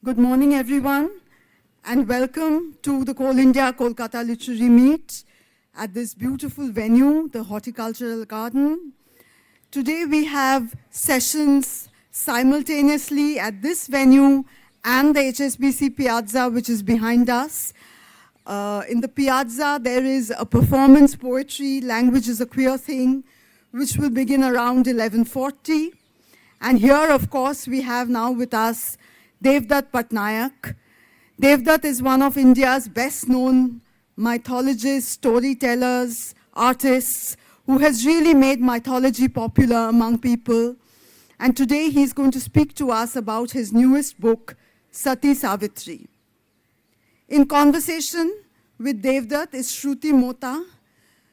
Good morning, everyone, and welcome to the Coal India Kolkata Literary Meet at this beautiful venue, the Horticultural Garden. Today we have sessions simultaneously at this venue and the HSBC Piazza, which is behind us. In the Piazza, there is a performance poetry, Language is a Queer Thing, which will begin around 11:40. And here, of course, we have now with us Devdutt Pattanaik. Devdutt is one of India's best-known mythologists, storytellers, artists, who has really made mythology popular among people. And today he's going to speak to us about his newest book, Sati Savitri. In conversation with Devdutt is Shruti Mota.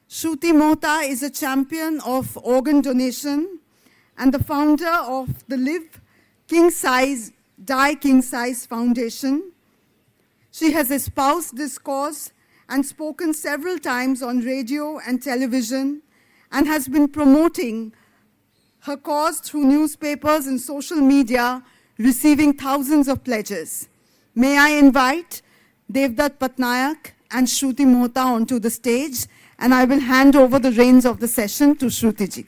Shruti Mota is a champion of organ donation and the founder of the Live Die King Size Foundation. She has espoused this cause and spoken several times on radio and television and has been promoting her cause through newspapers and social media, receiving thousands of pledges. May I invite Devdutt Pattanaik and Shruti Mota onto the stage, and I will hand over the reins of the session to Shruti ji.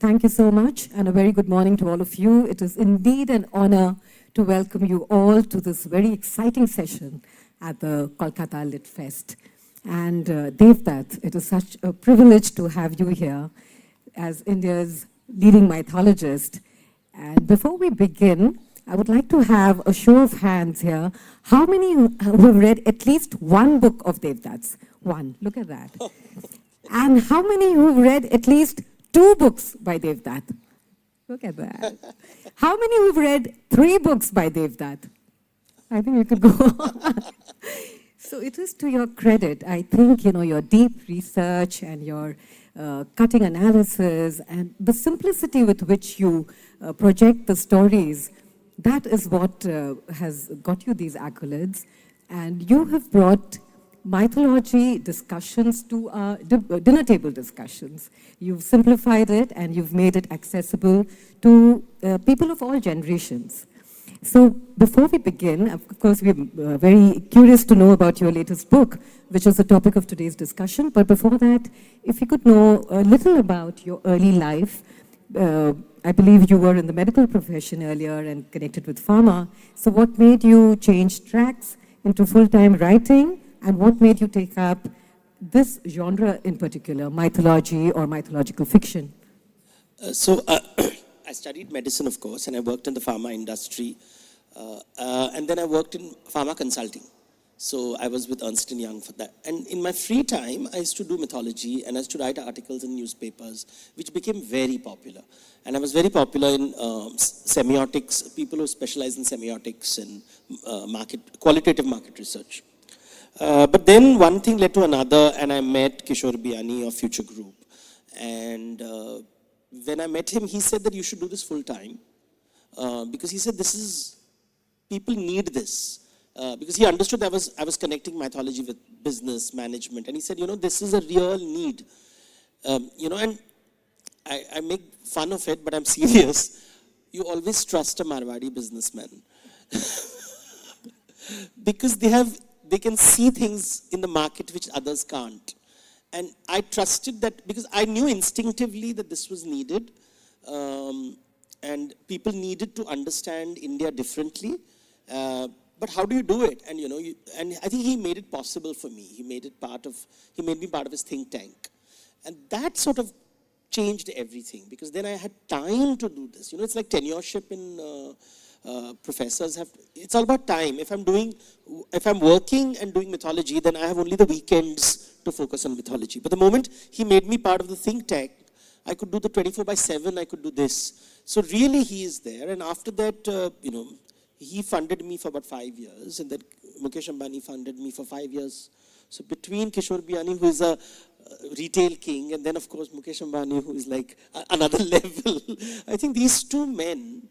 Thank you so much, and a very good morning to all of you. It is indeed an honor to welcome you all to this very exciting session at the Kolkata Lit Fest. And Devdutt, it is such a privilege to have you here as India's leading mythologist. And before we begin, I would like to have a show of hands here. How many who have read at least one book of Devdutt's? One, look at that. And how many who have read at least 2 books by Devdutt? Look at that. How many who've read 3 books by Devdutt? I think we could go on. So it is to your credit. I think, your deep research and your cutting analysis and the simplicity with which you project the stories, that is what has got you these accolades. And you have brought mythology discussions to dinner table discussions. You've simplified it and you've made it accessible to people of all generations. So before we begin, of course, we're very curious to know about your latest book, which is the topic of today's discussion. But before that, if you could know a little about your early life. I believe you were in the medical profession earlier and connected with pharma. So what made you change tracks into full-time writing? And what made you take up this genre in particular, mythology or mythological fiction? I studied medicine, of course, and I worked in the pharma industry. And then I worked in pharma consulting. So I was with Ernst & Young for that. And in my free time, I used to do mythology and I used to write articles in newspapers, which became very popular. And I was very popular in semiotics, people who specialize in semiotics and qualitative market research. But then one thing led to another, and I met Kishore Biyani of Future Group. And when I met him, he said that you should do this full time. Because he said people need this. Because he understood I was connecting mythology with business management. And he said, this is a real need. And I make fun of it, but I'm serious. You always trust a Marwadi businessman. Because they can see things in the market which others can't. And I trusted that because I knew instinctively that this was needed. And people needed to understand India differently. But how do you do it? And and I think he made it possible for me. He made me part of his think tank. And that sort of changed everything because then I had time to do this. It's like tenureship in professors have, it's all about time. If I'm working and doing mythology, then I have only the weekends to focus on mythology. But the moment he made me part of the think tank, I could do the 24/7, I could do this. So really he is there. And after that, he funded me for about 5 years. And then Mukesh Ambani funded me for 5 years. So between Kishore Biyani, who is a retail king, and then of course Mukesh Ambani, who is like another level, I think these two men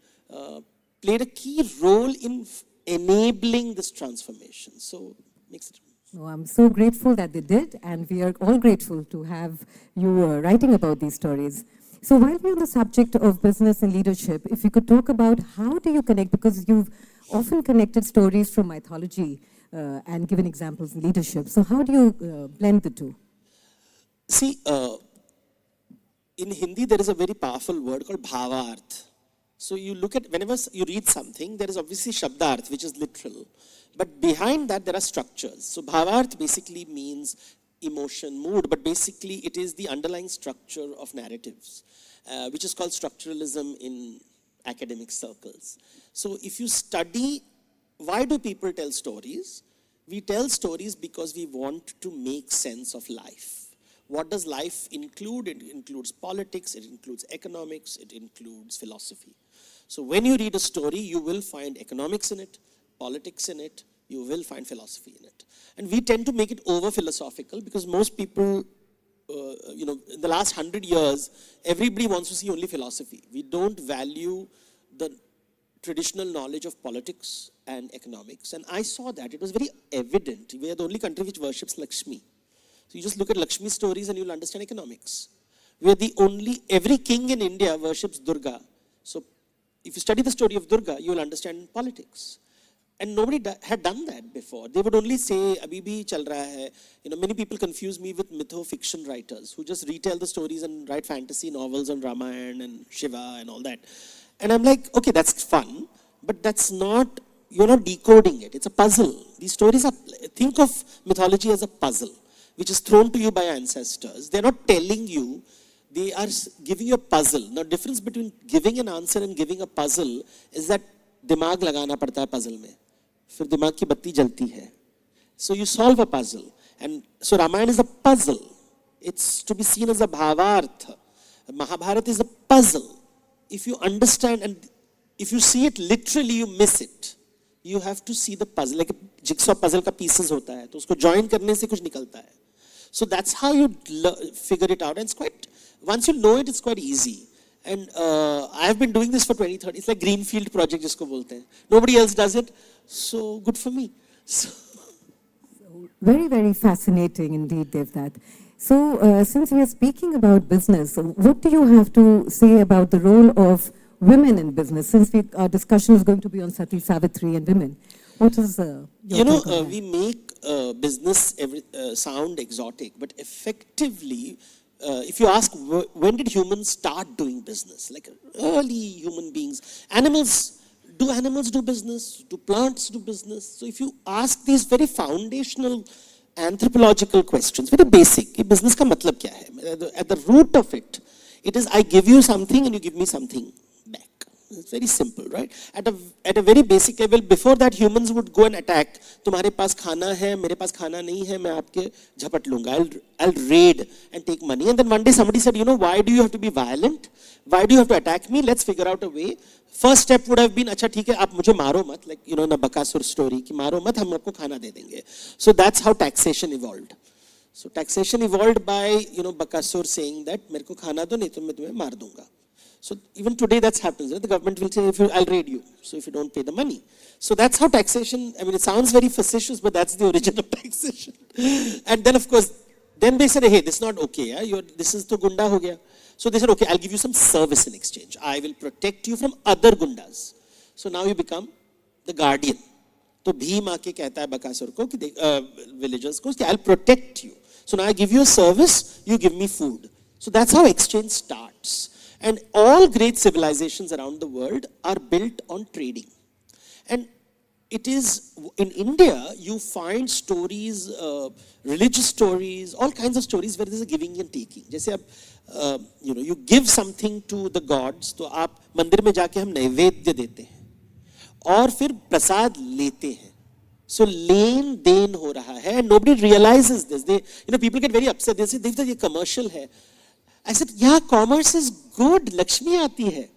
played a key role in enabling this transformation. So makes it. No, I'm so grateful that they did, and we are all grateful to have you writing about these stories. So while we're on the subject of business and leadership, if you could talk about how do you connect, because you've often connected stories from mythology and given examples in leadership. So how do you blend the two? See, in Hindi, there is a very powerful word called bhavarth. So you look at, whenever you read something, there is obviously shabdarth, which is literal. But behind that, there are structures. So bhavarth basically means emotion, mood, but basically it is the underlying structure of narratives, which is called structuralism in academic circles. So if you study, why do people tell stories? We tell stories because we want to make sense of life. What does life include? It includes politics, it includes economics, it includes philosophy. So when you read a story, you will find economics in it, politics in it, you will find philosophy in it. And we tend to make it over philosophical because most people, in the last 100 years, everybody wants to see only philosophy. We don't value the traditional knowledge of politics and economics. And I saw that. It was very evident. We are the only country which worships Lakshmi. So you just look at Lakshmi stories and you'll understand economics. We are the only, every king in India worships Durga. So if you study the story of Durga, you will understand politics. And nobody had done that before. They would only say, abhi bhi chal raha hai. Many people confuse me with mytho-fiction writers who just retell the stories and write fantasy novels on Ramayana and Shiva and all that. And I'm like, okay, that's fun, but that's not, you're not decoding it. It's a puzzle. These stories are, think of mythology as a puzzle, which is thrown to you by ancestors. They're not telling you, they are giving you a puzzle. Now, difference between giving an answer and giving a puzzle is that दिमाग लगाना पड़ता है puzzle में. फिर दिमाग की बत्ती जलती है. So you solve a puzzle. And so Ramayana is a puzzle. It's to be seen as a bhavartha. Mahabharata is a puzzle. If you understand and if you see it literally, you miss it. You have to see the puzzle. Like a jigsaw puzzle का pieces होता है. तो उसको join करने से कुछ निकलता है. So that's how you figure it out. And it's quite, once you know it, it's quite easy. And I have been doing this for 20-30. It's like Greenfield project जिसको बोलते हैं. Nobody else does it. So good for me. So Very, very fascinating indeed, Devdutt. So, since we are speaking about business, what do you have to say about the role of women in business? Since our discussion is going to be on Sati Savitri and women, what is your take on that? we make business sound exotic, but effectively, if you ask when did humans start doing business, like early human beings, do animals do business? Do plants do business? So if you ask these very foundational anthropological questions, very basic, कि business का मतलब क्या है? At the root of it, it is I give you something and you give me something back. It's very simple, right? At a very basic level, before that, humans would go and attack. तुम्हारे पास खाना है, मेरे पास खाना नहीं है, मैं आपके झपट लूँगा. I'll raid and take money. And then one day somebody said, why do you have to be violent? Why do you have to attack me? Let's figure out a way. First step would have been, अच्छा ठीक है, आप मुझे मारो मत, like in a Bakasur story, कि मारो मत, हम आपको खाना दे देंगे. So that's how taxation evolved. So taxation evolved by, Bakasur saying that मेरे को खाना दो नहीं तो मैं तुम्हें मार दूँगा. So even today that happens. The government will say, I'll raid you, so if you don't pay the money. So that's how taxation, it sounds very facetious, but that's the origin of taxation. And then of course, then they said, hey, this is not okay. This is to gunda ho gaya. So they said, okay, I'll give you some service in exchange. I will protect you from other gundas. So now you become the guardian. So Bhim aake कहता है Bakasur को कि villagers को कि I'll protect you. So now I give you a service, you give me food. So that's how exchange starts. And all great civilizations around the world are built on trading. And it is, in India, you find stories, religious stories, all kinds of stories where there's a giving and taking. जैसे आप, you give something to the gods, तो आप मंदिर में जाके हम नैवेद्य देते हैं. और फिर प्रसाद लेते हैं. So लेन देन हो रहा है. And nobody realizes this. People get very upset. They say, Devdutt, ये commercial है. I said, yeah, commerce is good. Lakshmi aati hai.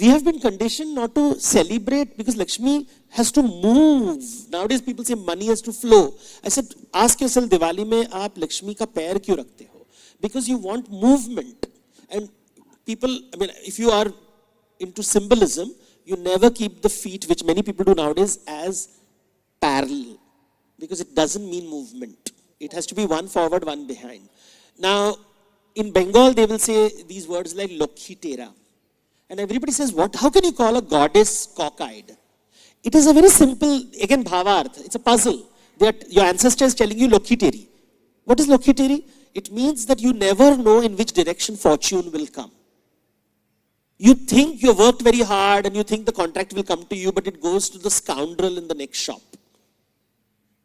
We have been conditioned not to celebrate because Lakshmi has to move. Nowadays people say money has to flow. I said, ask yourself, Diwali mein aap Lakshmi ka pair kyun rakhte ho? Because you want movement. And people, if you are into symbolism, you never keep the feet, which many people do nowadays, as parallel. Because it doesn't mean movement. It has to be one forward, one behind. Now, in Bengal, they will say these words like Lokhi Tera. And everybody says, what? How can you call a goddess cockeyed? It is a very simple, again, bhavarth. It's a puzzle. That your ancestor is telling you Lokhi Teri. What is Lokhi Teri? It means that you never know in which direction fortune will come. You think you worked very hard and you think the contract will come to you, but it goes to the scoundrel in the next shop.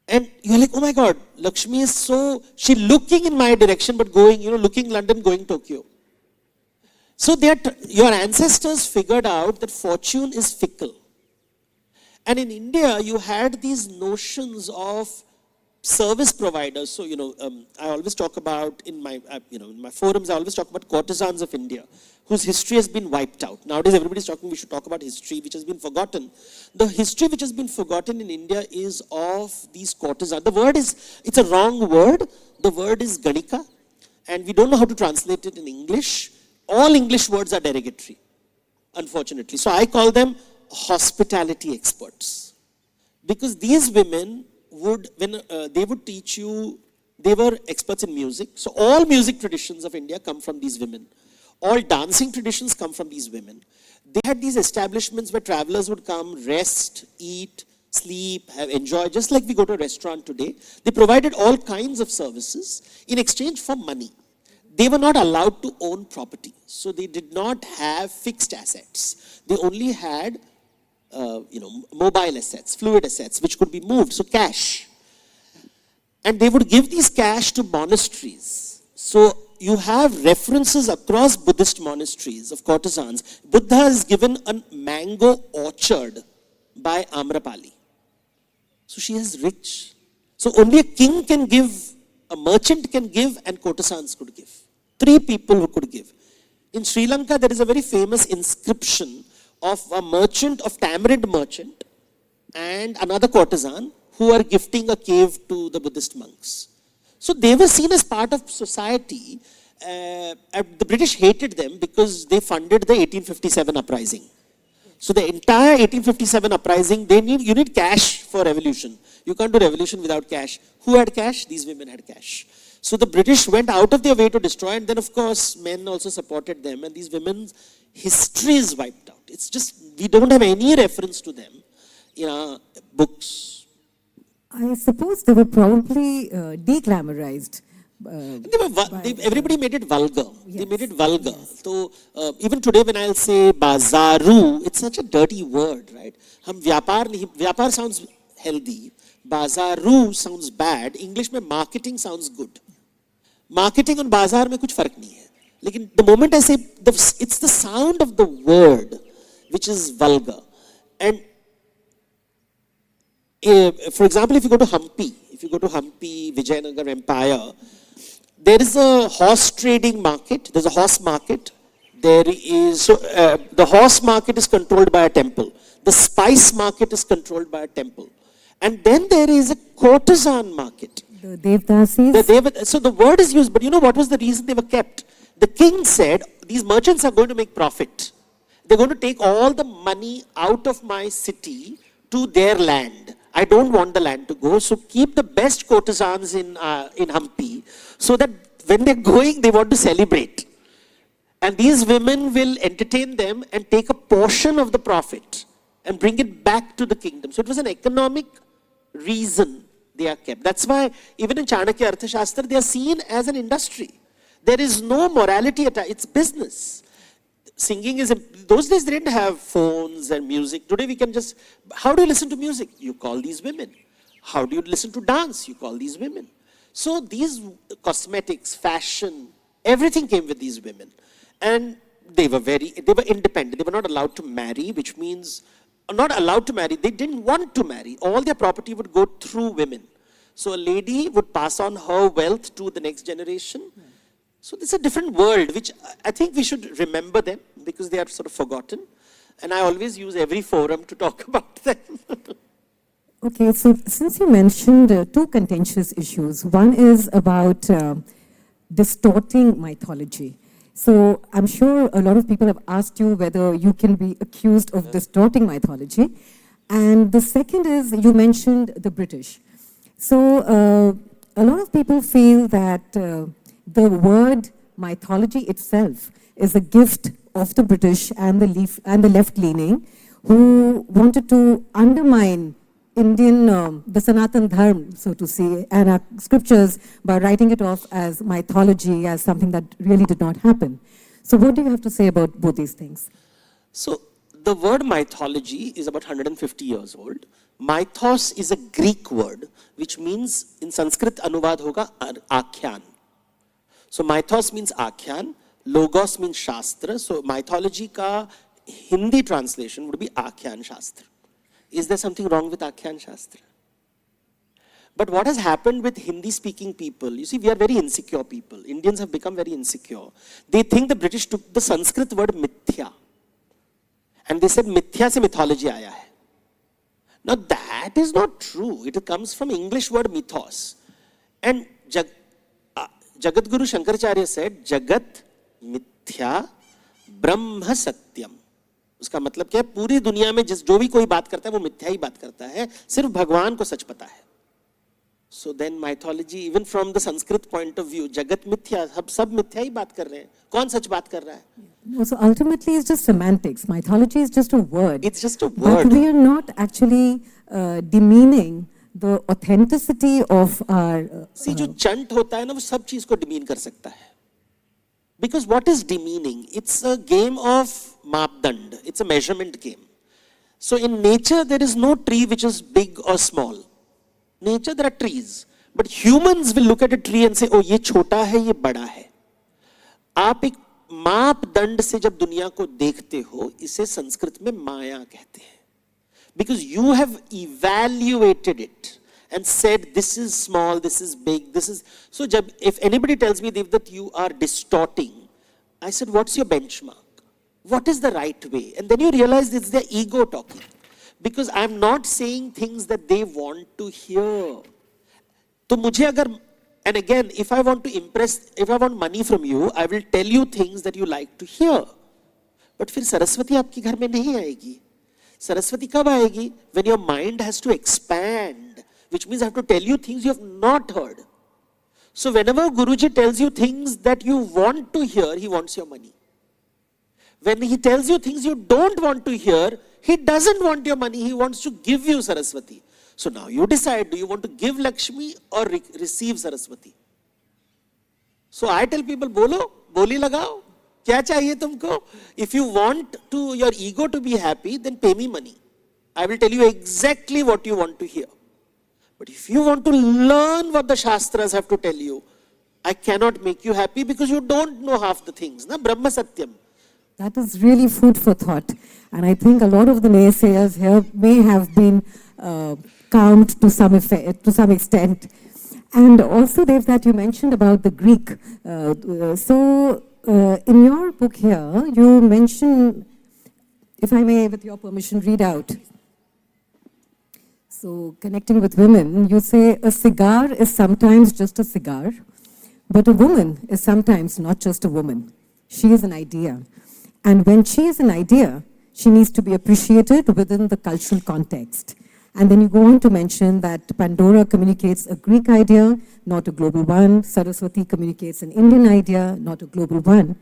And you're like, oh my God, Lakshmi is so, she's looking in my direction, but going, looking London, going Tokyo. So your ancestors figured out that fortune is fickle. And in India, you had these notions of service providers. So, I always talk about in my forums, I always talk about courtesans of India, whose history has been wiped out. Nowadays, everybody's talking, we should talk about history, which has been forgotten. The history which has been forgotten in India is of these courtesans. The word is, it's a wrong word. The word is Ganika, and we don't know how to translate it in English. All English words are derogatory, unfortunately. So I call them hospitality experts. Because these women would, they would teach you, they were experts in music. So all music traditions of India come from these women. All dancing traditions come from these women. They had these establishments where travelers would come, rest, eat, sleep, enjoy, just like we go to a restaurant today. They provided all kinds of services in exchange for money. They were not allowed to own property. So they did not have fixed assets. They only had mobile assets, fluid assets, which could be moved, so cash. And they would give these cash to monasteries. So you have references across Buddhist monasteries of courtesans. Buddha is given a mango orchard by Amrapali. So she is rich. So only a king can give, a merchant can give, and courtesans could give. 3 people who could give. In Sri Lanka, there is a very famous inscription of a merchant, of tamarind merchant, and another courtesan who are gifting a cave to the Buddhist monks. So they were seen as part of society. The British hated them because they funded the 1857 uprising. So the entire 1857 uprising, you need cash for revolution. You can't do revolution without cash. Who had cash? These women had cash. So the British went out of their way to destroy, and then of course men also supported them, and these women's history is wiped out. It's just, we don't have any reference to them in our books. I suppose they were probably de-glamorized. Everybody made it vulgar. Yes. They made it vulgar. Yes. So even today when I'll say bazaru, it's such a dirty word, right? Vyapar sounds healthy. Bazaru sounds bad. English mein marketing sounds good. Marketing and bazaar mein kuch fark nahi hai. Lekin the moment I say, it's the sound of the word which is vulgar. And for example, if you go to Hampi, Vijayanagar Empire, there is a horse trading market. There's a horse market. There is, the horse market is controlled by a temple. The spice market is controlled by a temple. And then there is a courtesan market. The Devdasis. So the word is used, but you know what was the reason they were kept? The king said, these merchants are going to make profit. They're going to take all the money out of my city to their land. I don't want the land to go, so keep the best courtesans in Hampi, so that when they're going, they want to celebrate. And these women will entertain them and take a portion of the profit and bring it back to the kingdom. So it was an economic reason they are kept. That's why even in Chanakya Arthashastra, they are seen as an industry. There is no morality attached. It's business. Singing is, those days they didn't have phones and music. Today we can just, how do you listen to music? You call these women. How do you listen to dance? You call these women. So these cosmetics, fashion, everything came with these women. And they were independent. They were not allowed to marry, which means, not allowed to marry, they didn't want to marry. All their property would go through women. So a lady would pass on her wealth to the next generation. So this is a different world, which I think we should remember them because they are sort of forgotten. And I always use every forum to talk about them. Okay, so since you mentioned 2 contentious issues, one is about distorting mythology. So I'm sure a lot of people have asked you whether you can be accused of distorting mythology. And the second is, you mentioned the British. So a lot of people feel that the word mythology itself is a gift of the British and the left-leaning who wanted to undermine Indian, the Sanatan Dharma, so to say, and our scriptures by writing it off as mythology, as something that really did not happen. So what do you have to say about both these things? So the word mythology is about 150 years old. Mythos is a Greek word, which means in Sanskrit anuvad hoga akhyan. So mythos means akhyan, logos means shastra. So mythology ka Hindi translation would be akhyan shastra. Is there something wrong with akhyan shastra? But what has happened with Hindi-speaking people, you see, we are very insecure people. Indians have become very insecure. They think the British took the Sanskrit word mithya. And they said mithya se mythology aaya hai. Now that is not true. It comes from English word mythos. And Jagat Guru Shankaracharya said, Jagat mithya brahma satyam. उसका मतलब क्या है, पूरी दुनिया में जो भी कोई बात करता है वो मिथ्या ही बात करता है, सिर्फ भगवान को सच पता है. So then mythology, even from the Sanskrit point of view, जगत मिथ्या, सब मिथ्या ही बात कर रहे हैं. कौन सच बात कर रहा है? No, so ultimately it's just semantics. Mythology is just a word. It's just a word. But we are not actually demeaning the authenticity of our... See, जो चंट होता है ना, वो सब चीज को demean कर सकता है. Because what is demeaning? It's a game of Mapdand. It's a measurement game. So in nature, there is no tree which is big or small. Nature, there are trees. But humans will look at a tree and say, oh, ये छोटा है, ये बड़ा है. आप एक मापदंड से जब दुनिया को देखते हो, इसे संस्कृत में माया कहते हैं. Because you have evaluated it and said, this is small, this is big, this is... So if anybody tells me that you are distorting, I said, what's your benchmark? What is the right way? And then you realize it's their ego talking. Because I'm not saying things that they want to hear. So mujhe agar, and again, if I want to impress, if I want money from you, I will tell you things that you like to hear. But फिर सरस्वती आपके घर में नहीं आएगी. सरस्वती कब आएगी? When your mind has to expand, which means I have to tell you things you have not heard. So whenever Guruji tells you things that you want to hear, he wants your money. When he tells you things you don't want to hear, he doesn't want your money, he wants to give you Saraswati. So now you decide, do you want to give Lakshmi or receive Saraswati? So I tell people, bolo, boli lagao, kya chahiye tumko? If you want your ego to be happy, then pay me money. I will tell you exactly what you want to hear. But if you want to learn what the Shastras have to tell you, I cannot make you happy because you don't know half the things. Na? Brahma Satyam. That is really food for thought. And I think a lot of the naysayers here may have been calmed to some extent. And also, Dev, that you mentioned about the Greek. In your book here, you mention, if I may, with your permission, read out. So, connecting with women, you say, a cigar is sometimes just a cigar, but a woman is sometimes not just a woman. She is an idea. And when she is an idea, she needs to be appreciated within the cultural context. And then you go on to mention that Pandora communicates a Greek idea, not a global one. Saraswati communicates an Indian idea, not a global one.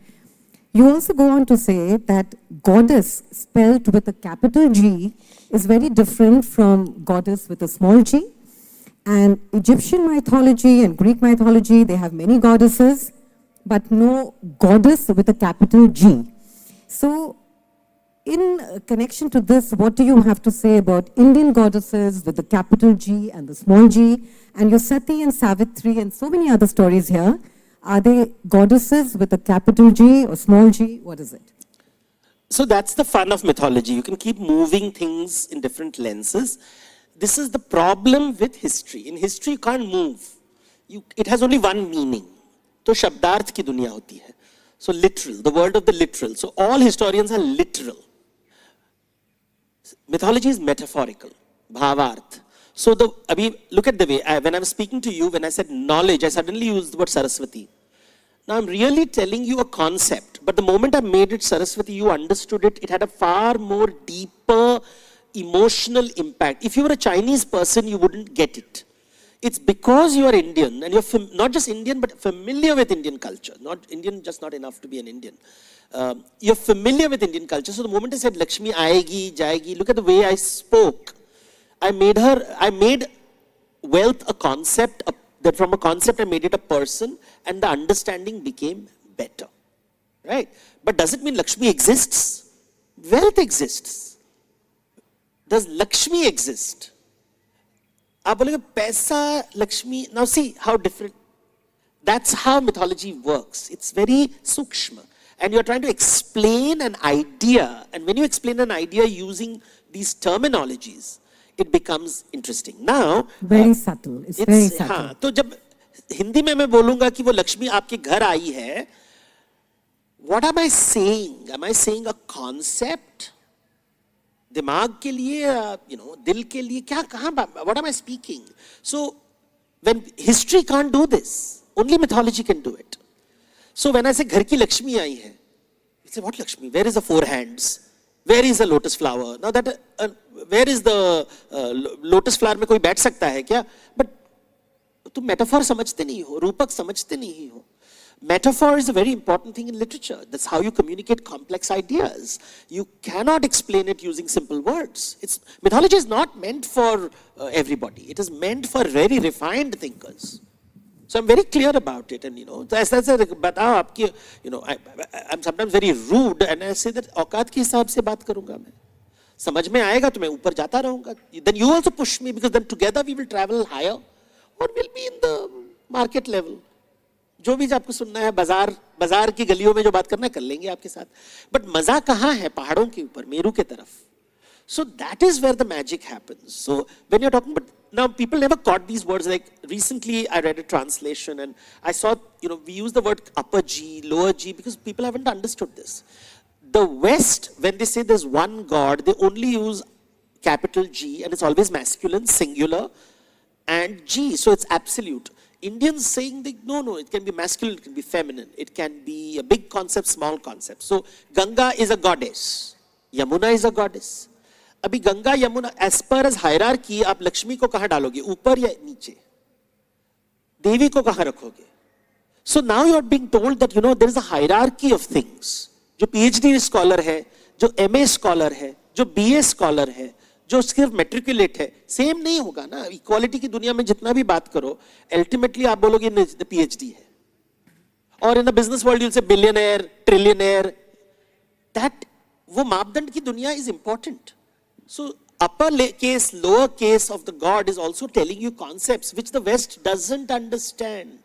You also go on to say that goddess spelled with a capital G is very different from goddess with a small g. And Egyptian mythology and Greek mythology, they have many goddesses, but no goddess with a capital G. So, in connection to this, what do you have to say about Indian goddesses with the capital G and the small g, and your Sati and Savitri and so many other stories here? Are they goddesses with a capital G or small g? What is it? So that's the fun of mythology. You can keep moving things in different lenses. This is the problem with history. In history, you can't move. It has only one meaning. तो शब्दार्थ की दुनिया होती है. So literal, the world of the literal. So all historians are literal. Mythology is metaphorical, bhavarth. So look at the way, when I was speaking to you, when I said knowledge, I suddenly used the word Saraswati. Now I'm really telling you a concept, but the moment I made it Saraswati, you understood it. It had a far more deeper emotional impact. If you were a Chinese person, you wouldn't get it. It's because you are Indian and you're not just Indian but familiar with Indian culture. Not Indian, just not enough to be an Indian. You're familiar with Indian culture. So the moment I said Lakshmi aayegi, jayegi, look at the way I spoke. I made wealth a concept, that from a concept I made it a person, and the understanding became better. Right? But does it mean Lakshmi exists? Wealth exists. Does Lakshmi exist? आप बोलेंगे पैसा, Lakshmi. Now see how different. That's how mythology works. It's very sukshma. And you're trying to explain an idea. And when you explain an idea using these terminologies, it becomes interesting. Now, very subtle. It's very subtle. हाँ, तो जब हिंदी में मैं बोलूँगा कि वो लक्ष्मी आपके घर आई है, what am I saying? Am I saying a concept? दिमाग के लिए, दिल के लिए, क्या कहाँ, what am I speaking? So, when history can't do this, only mythology can do it. So when I say घर की लक्ष्मी आई है, you say what Lakshmi? Where is the four hands? Where is the lotus flower? Now that, where is the lotus flower में कोई बैठ सकता है क्या? But तुम metaphor समझते नहीं हो, रूपक समझते नहीं हो. Metaphor is a very important thing in literature. That's how you communicate complex ideas. You cannot explain it using simple words. Mythology is not meant for everybody. It is meant for very refined thinkers. So I'm very clear about it. And as I बताओ आपकी, I'm sometimes very rude and I say that औकात के हिसाब से बात करूँगा मैं. समझ में आएगा तो मैं ऊपर जाता रहूँगा. Then you also push me because then together we will travel higher or we'll be in the market level. जो भी आपको सुनना है बाजार की गलियों में जो बात करना है कर लेंगे आपके साथ. बट मजा कहाँ है? पहाड़ों के ऊपर, मेरू के तरफ. So that is where the magic happens. So when you're talking, but now people never caught these words. Like recently I read a translation and I saw, we use the word upper G, lower G because people haven't understood this. The West, when they say there's one God, they only use capital G and it's always masculine, singular, and G, so it's absolute. Indians saying that no, it can be masculine, it can be feminine, it can be a big concept, small concept. So Ganga is a goddess, Yamuna is a goddess. अभी Ganga Yamuna, as per as hierarchy, आप लक्ष्मी को कहाँ डालोगे? ऊपर या नीचे? देवी को कहाँ रखोगे? So now you are being told that there is a hierarchy of things. जो PhD scholar है, जो MA scholar है, जो BA scholar है, जो सिर्फ मेट्रिकुलेट है, सेम नहीं होगा ना. इक्वालिटी की दुनिया में जितना भी बात करो, अल्टीमेटली आप बोलोगे PhD है. और in the business world you'll say billionaire, trillionaire. That वो मापदंड की दुनिया is important. So upper case, lower case of the God is also telling you concepts which the West doesn't understand.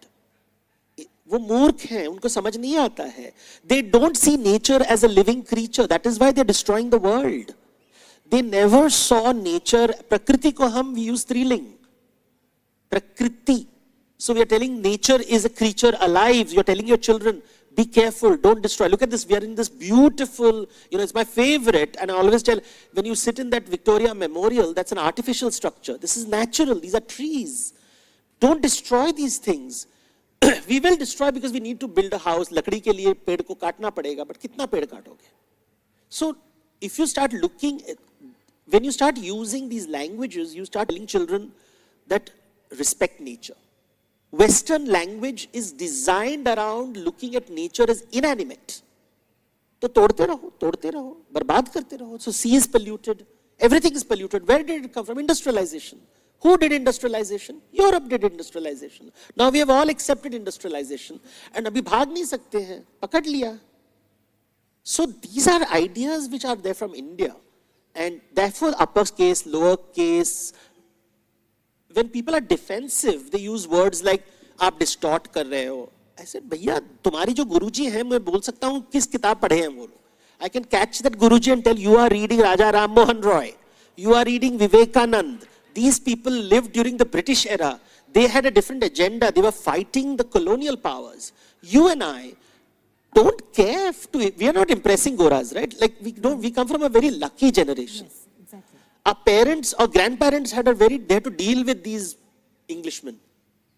वो मूर्ख हैं, उनको समझ नहीं आता है. They don't see nature as a living creature. That is why they're destroying the world. They never saw nature. Prakriti ko we use striling. Prakriti. So we are telling nature is a creature alive. You are telling your children, be careful, don't destroy. Look at this, we are in this beautiful, it's my favorite. And I always tell, when you sit in that Victoria Memorial, that's an artificial structure. This is natural, these are trees. Don't destroy these things. We will destroy because we need to build a house. लकड़ी के लिए पेड़ को काटना पड़ेगा, but कितना पेड़ काटोगे? So if you start looking at, when you start using these languages, you start telling children that respect nature. Western language is designed around looking at nature as inanimate. तो तोड़ते रहो, बर्बाद करते रहो. So sea is polluted, everything is polluted. Where did it come from? Industrialization. Who did industrialization? Europe did industrialization. Now we have all accepted industrialization. And अभी भाग नहीं सकते हैं, पकड़ लिया. So these are ideas which are there from India. And therefore upper case, lower case. When people are defensive, they use words like आप distort कर रहे हो. I said, भैया तुम्हारी जो गुरुजी हैं, मैं बोल सकता हूँ किस किताब पढ़े हैं वो लोग. I can catch that guruji and tell you are reading Raja Ram Mohan Roy. You are reading Vivekanand. These people lived during the British era. They had a different agenda. They were fighting the colonial powers. You and I don't care we are not impressing Goras, right? Like we come from a very lucky generation. Yes, exactly. Our parents or grandparents they had to deal with these Englishmen.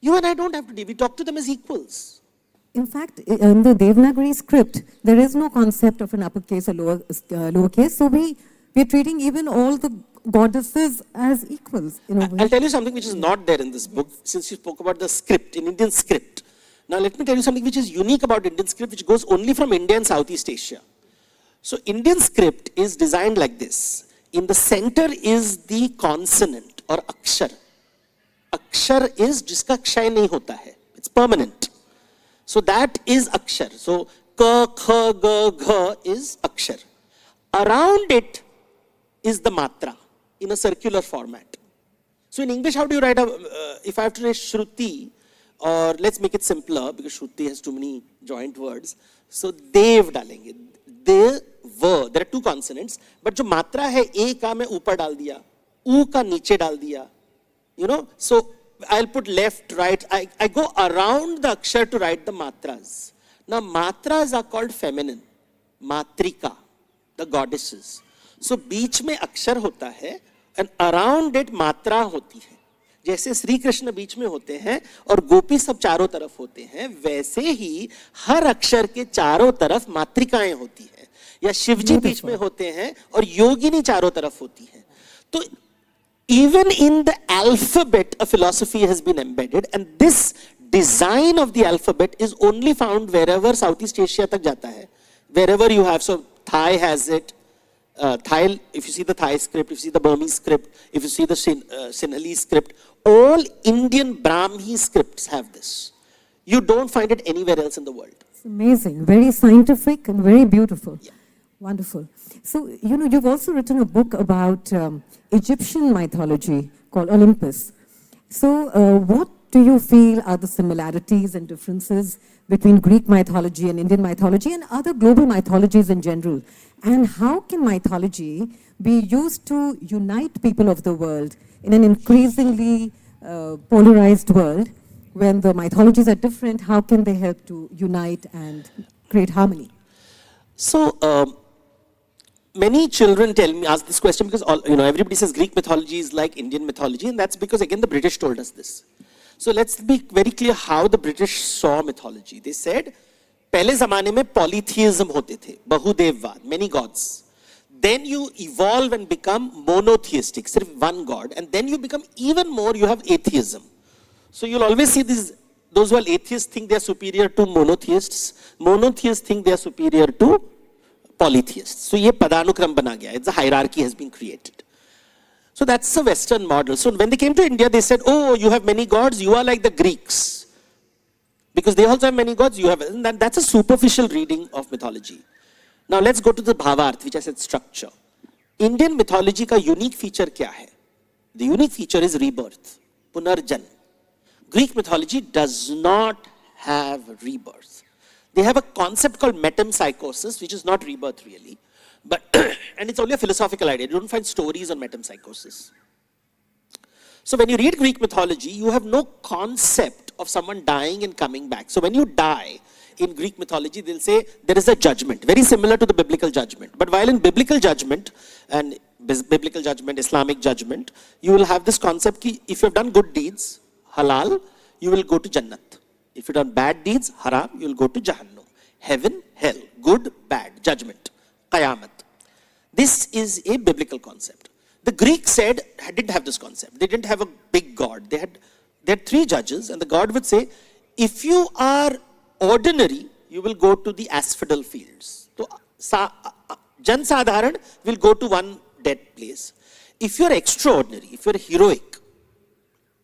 You and I don't have to deal. We talk to them as equals. In fact, in the Devanagari script, there is no concept of an uppercase or lowercase. So we are treating even all the goddesses as equals. I'll tell you something which is not there in this book, since you spoke about the script, in Indian script. Now let me tell you something which is unique about Indian script, which goes only from India and Southeast Asia. So Indian script is designed like this. In the center is the consonant or akshar. Akshar is jiska kshay nahi hota hai. It's permanent. So that is akshar. So ka, kha, ga, gha is akshar. Around it is the matra in a circular format. So in English, how do you write if I have to write Shruti, or let's make it simpler because Shruti has too many joint words. So dev dalenge. There are two consonants, but जो मात्रा है ए का मैं ऊपर डाल दिया, ऊ का नीचे डाल दिया, so I'll put left, right, I go around the akshar to write the matras. Now matras are called feminine, matrika, the goddesses. So बीच में अक्षर होता है and around it मात्रा होती है. जैसे श्री कृष्ण बीच में होते हैं और गोपी सब चारों तरफ होते हैं, वैसे ही हर अक्षर के चारों तरफ मात्रिकाएं होती हैं. या शिवजी बीच में होते हैं और योगिनी चारों तरफ होती है. तो even in the alphabet a philosophy has been embedded, and this design of the alphabet is only found wherever Southeast Asia तक जाता है. Wherever you have, so Thai has it. Thai, if you see the Thai script, if you see the Burmese script, if you see the Sinhalese script, all Indian Brahmi scripts have this. You don't find it anywhere else in the world. It's amazing, very scientific and very beautiful. Yeah. Wonderful. So, you've also written a book about Egyptian mythology called Olympus. So, what do you feel are the similarities and differences between Greek mythology and Indian mythology and other global mythologies in general? And how can mythology be used to unite people of the world in an increasingly polarized world? When the mythologies are different, how can they help to unite and create harmony? So, many children ask this question because everybody says Greek mythology is like Indian mythology, and that's because again the British told us this. So let's be very clear how the British saw mythology. They said, पहले ज़माने में polytheism होते थे, बहुदेववाद, many gods. Then you evolve and become monotheistic, सिर्फ one god, and then you become even more, you have atheism. So you'll always see those who are atheists think they are superior to monotheists. Monotheists think they are superior to polytheists. So ये पदानुक्रम बना गया. It's a hierarchy has been created. So that's a Western model. So when they came to India, they said, oh, you have many gods, you are like the Greeks. Because they also have many gods, you have, and that's a superficial reading of mythology. Now let's go to the Bhavarth, which I said structure. Indian mythology का unique feature क्या है? The unique feature is rebirth, punarjan. Greek mythology does not have rebirth. They have a concept called metempsychosis, which is not rebirth really, but and it's only a philosophical idea. You don't find stories on metempsychosis. So when you read Greek mythology, you have no concept of someone dying and coming back. So when you die in Greek mythology, they'll say there is a judgment, very similar to the biblical judgment. But while in biblical judgment and biblical judgment, Islamic judgment, you will have this concept that if you have done good deeds, halal, you will go to Jannat. If you have done bad deeds, haram, you will go to Jahannam. Heaven, hell, good, bad, judgment, qayamat. This is a biblical concept. The Greeks didn't have this concept. They didn't have a big god. They had three judges, and the god would say, if you are ordinary, you will go to the asphodel fields. So, Jan Sadharan will go to one dead place. If you are extraordinary, if you are heroic,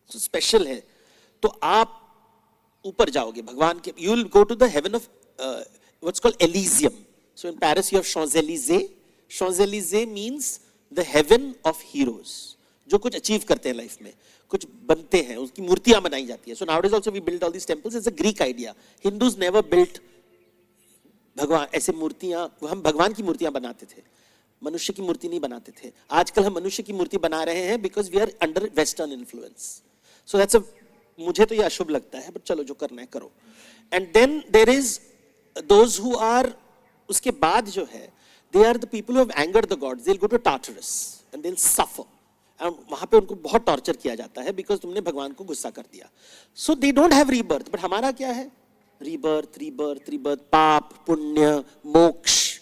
so special hai, तो आप ऊपर जाओगे भगवान के, you will go to the heaven of what's called Elysium. So in Paris you have Champs-Élysées. Champs-Élysées means the heaven of heroes. जो कुछ achieve करते हैं life में, कुछ बनते हैं, उसकी मूर्तियां बनाई जाती है. So nowadays also we build all these temples. It's a Greek idea. Hindus never built भगवान ऐसे मूर्तियां, हम भगवान की मूर्तियां बनाते थे, मनुष्य की मूर्ति नहीं बनाते थे. आजकल हम मनुष्य की मूर्ति बना रहे हैं because we are under Western influence. So that's a, मुझे तो ये अशुभ लगता है, but चलो जो करना है करो. And then there is those who are, उसके बाद जो है, they are the people who have angered the gods. They'll go to Tartarus and they'll suffer. And वहाँ पे उनको बहुत torture किया जाता है because तुमने भगवान को गुस्सा कर दिया. So they don't have rebirth. But हमारा क्या है? Rebirth, rebirth, rebirth, पाप, पुण्य, मोक्ष.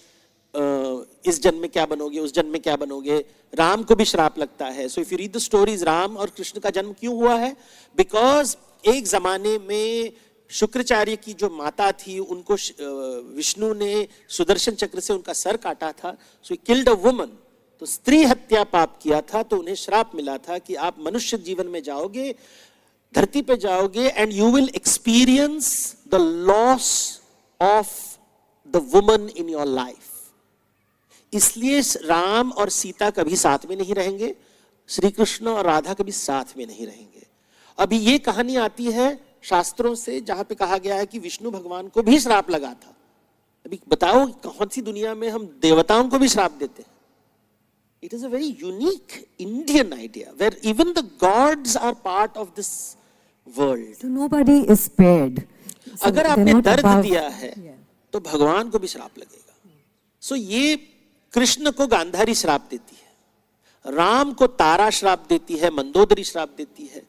इस जन्म में क्या बनोगे, उस जन्म में क्या बनोगे. राम को भी श्राप लगता है. So if you read the stories, Ram और कृष्ण का जन्म क्यों हुआ है? बिकॉज एक जमाने में शुक्राचार्य की जो माता थी, उनको विष्णु ने सुदर्शन चक्र से उनका सर काटा था. सो किल्ड अ वुमन. तो स्त्री हत्या पाप किया था, तो उन्हें श्राप मिला था कि आप मनुष्य जीवन में जाओगे, धरती पे जाओगे, and you will experience the loss of the woman in your life. इसलिए राम और सीता कभी साथ में नहीं रहेंगे, श्री कृष्ण और राधा कभी साथ में नहीं रहेंगे. अभी ये कहानी आती है शास्त्रों से, जहां पे कहा गया है कि विष्णु भगवान को भी श्राप लगा था. अभी बताओ कौन सी दुनिया में हम देवताओं को भी श्राप देते हैं? It is a very unique Indian idea where even the gods are part of this world. So nobody is spared. So अगर they're आपने not दर्द above- दिया है तो भगवान को भी श्राप लगेगा. सो ये कृष्ण को गांधारी श्राप देती है, राम को तारा श्राप देती है, मंदोदरी श्राप देती है.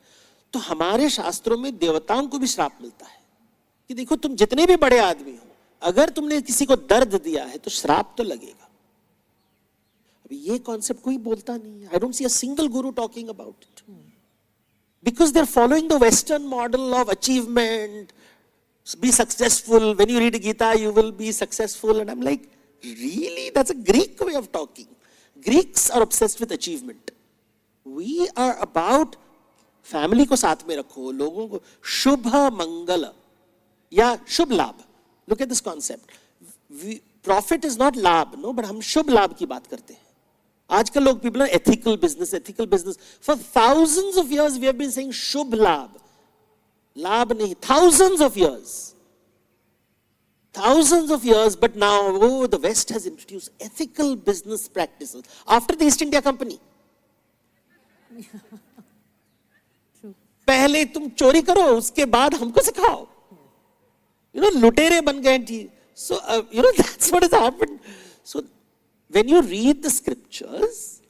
तो हमारे शास्त्रों में देवताओं को भी श्राप मिलता है कि देखो तुम जितने भी बड़े आदमी हो, अगर तुमने किसी को दर्द दिया है तो श्राप तो लगेगा. अभी ये कॉन्सेप्ट कोई बोलता नहीं है. I don't see a single guru talking about it, because they are following the western model of achievement. Be successful. When you read Gita, you will be successful. And I'm like, really? That's a Greek way of talking. Greeks are obsessed with achievement. We are about family को साथ में रखो, लोगों को शुभ मंगल या शुभ लाभ. Look at this concept. Profit is not लाभ, no, but हम शुभ लाभ की बात करते हैं. आजकल लोग people are ethical business. For thousands of years we have been saying शुभ लाभ. लाभ नहीं, thousands of years, but now the West has introduced ethical business practices after the East India Company. पहले तुम चोरी करो, उसके बाद हमको सिखाओ. लुटेरे बन गए थी. So that's what has happened. So when you read the scriptures,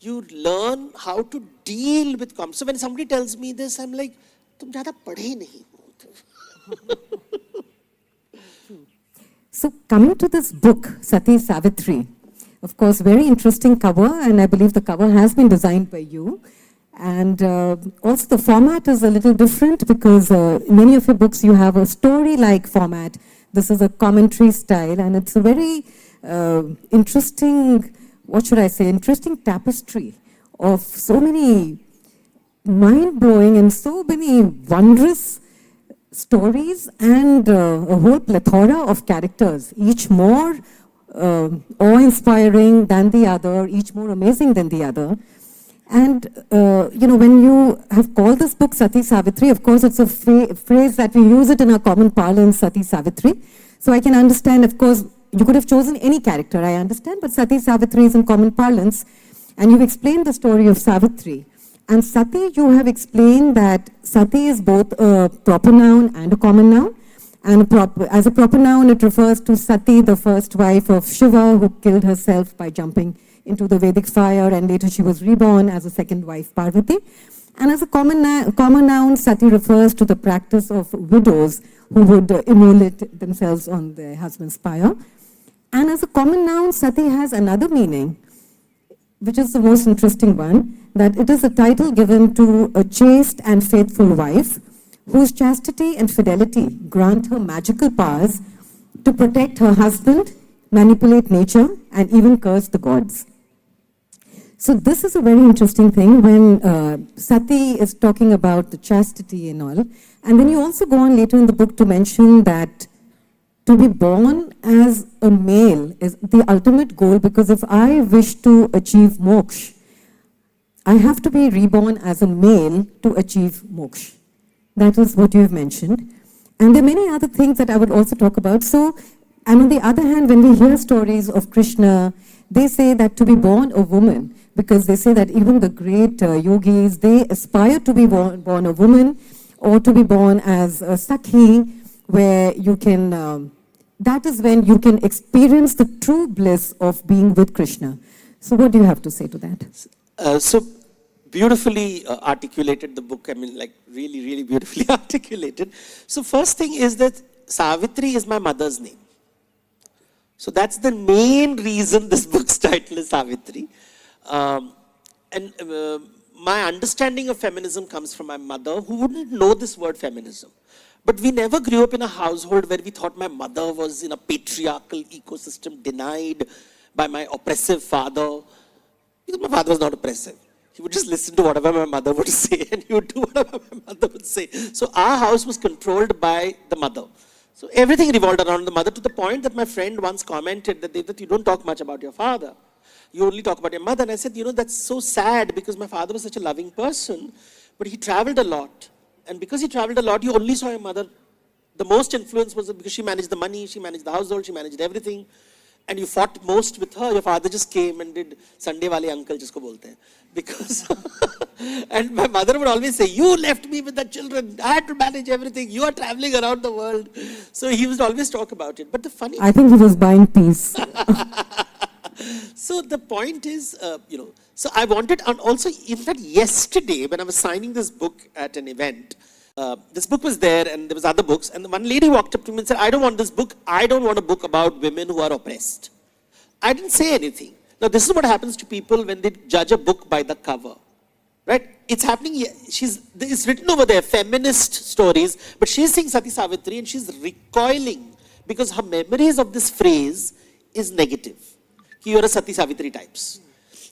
you learn how to deal with conflict. So when somebody tells me this, I'm like, तुम ज्यादा पढ़े नहीं हो. So coming to this book, Sati Savitri, of course, very interesting cover, and I believe the cover has been designed by you. And also the format is a little different because many of your books you have a story-like format. This is a commentary style, and it's a very interesting, interesting tapestry of so many mind-blowing and so many wondrous stories and a whole plethora of characters, each more awe-inspiring than the other, each more amazing than the other. And, when you have called this book Sati Savitri, of course, it's a phrase that we use it in our common parlance, Sati Savitri. So I can understand, of course, you could have chosen any character, I understand, but Sati Savitri is in common parlance. And you've explained the story of Savitri. And Sati, you have explained that Sati is both a proper noun and a common noun. And as a proper noun, it refers to Sati, the first wife of Shiva, who killed herself by jumping into the Vedic fire, and later she was reborn as a second wife, Parvati. And as a common noun, Sati refers to the practice of widows who would immolate themselves on their husband's pyre. And as a common noun, Sati has another meaning, which is the most interesting one, that it is a title given to a chaste and faithful wife whose chastity and fidelity grant her magical powers to protect her husband, manipulate nature, and even curse the gods. So this is a very interesting thing when Sati is talking about the chastity and all. And then you also go on later in the book to mention that to be born as a male is the ultimate goal, because if I wish to achieve moksha, I have to be reborn as a male to achieve moksha. That is what you have mentioned. And there are many other things that I would also talk about. So, and on the other hand, when we hear stories of Krishna, they say that to be born a woman, because they say that even the great yogis, they aspire to be born a woman, or to be born as a Sakhi, where you can, that is when you can experience the true bliss of being with Krishna. So what do you have to say to that? So beautifully articulated the book. I mean, like really, really beautifully articulated. So first thing is that Savitri is my mother's name. So that's the main reason this book's title is Savitri. My understanding of feminism comes from my mother, who wouldn't know this word feminism. But we never grew up in a household where we thought my mother was in a patriarchal ecosystem, denied by my oppressive father. Because my father was not oppressive. He would just listen to whatever my mother would say, and he would do whatever my mother would say. So our house was controlled by the mother. So everything revolved around the mother, to the point that my friend once commented that you don't talk much about your father. You only talk about your mother. And I said, that's so sad, because my father was such a loving person, but he traveled a lot. And because he traveled a lot, you only saw your mother. The most influence was because she managed the money, she managed the household, she managed everything. And you fought most with her. Your father just came and did Sunday wale uncle, jisko bolte hain. Because, and my mother would always say, you left me with the children. I had to manage everything. You are traveling around the world. So he would always talk about it. But the funny I think he was buying peace. So the point is, so I wanted, and also, in fact, yesterday when I was signing this book at an event, this book was there and there was other books, and one lady walked up to me and said, I don't want this book. I don't want a book about women who are oppressed. I didn't say anything. Now, this is what happens to people when they judge a book by the cover, right? It's happening, it's written over there, feminist stories, but she's saying Sati Savitri and she's recoiling because her memories of this phrase is negative. You're a Sati Savitri types.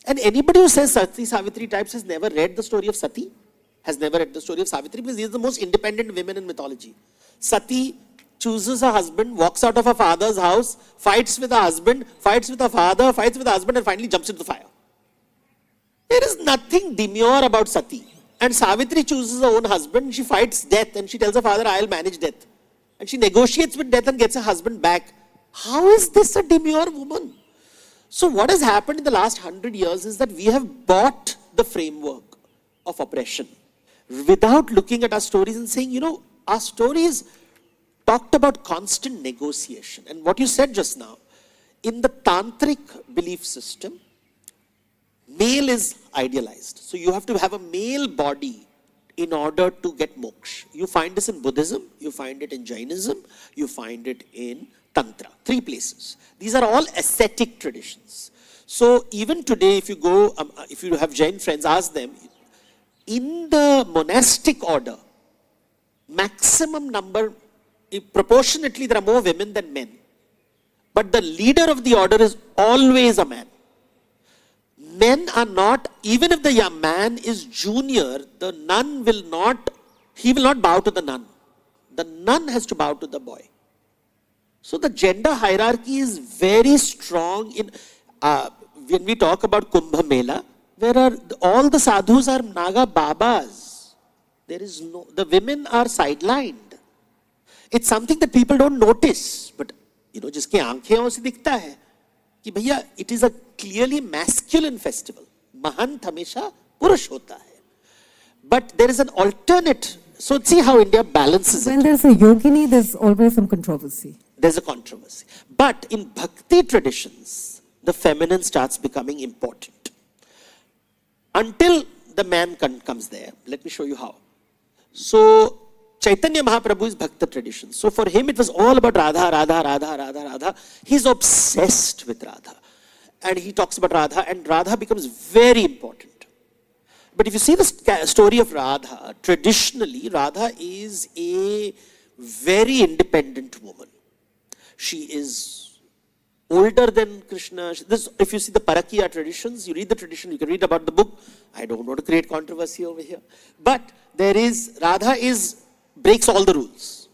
And anybody who says Sati Savitri types has never read the story of Sati, has never read the story of Savitri, because these are the most independent women in mythology. Sati chooses a husband, walks out of her father's house, fights with her husband, fights with her father, fights with her husband, and finally jumps into the fire. There is nothing demure about Sati. And Savitri chooses her own husband, she fights death, and she tells her father, I'll manage death. And she negotiates with death and gets her husband back. How is this a demure woman? So what has happened in the last 100 years is that we have bought the framework of oppression without looking at our stories and saying, our stories talked about constant negotiation. And what you said just now, in the tantric belief system, male is idealized. So you have to have a male body in order to get moksha. You find this in Buddhism, you find it in Jainism, you find it in Tantra, 3 places. These are all ascetic traditions. So even today, if you go, if you have Jain friends, ask them, in the monastic order, maximum number, proportionately there are more women than men. But the leader of the order is always a man. Men are not, even if the young man is junior, the nun will not, he will not bow to the nun. The nun has to bow to the boy. So the gender hierarchy is very strong in, when we talk about Kumbh Mela, where all the sadhus are Naga Babas. There is no, the women are sidelined. It's something that people don't notice, but जिसके आंखें उसे दिखता है कि भैया, it is a clearly masculine festival. महंत हमेशा पुरुष होता है. But there is an alternate. So see how India balances it. When there's a yogini, there's always some controversy. There's a controversy. But in bhakti traditions, the feminine starts becoming important. Until the man comes there. Let me show you how. So Chaitanya Mahaprabhu is Bhakta tradition. So for him it was all about Radha, Radha, Radha, Radha, Radha. He's obsessed with Radha. And he talks about Radha, and Radha becomes very important. But if you see the story of Radha, traditionally Radha is a very independent woman. She is older than Krishna. If you see the Parakiya traditions, you read the tradition, you can read about the book. I don't want to create controversy over here. But there is, Radha breaks all the rules.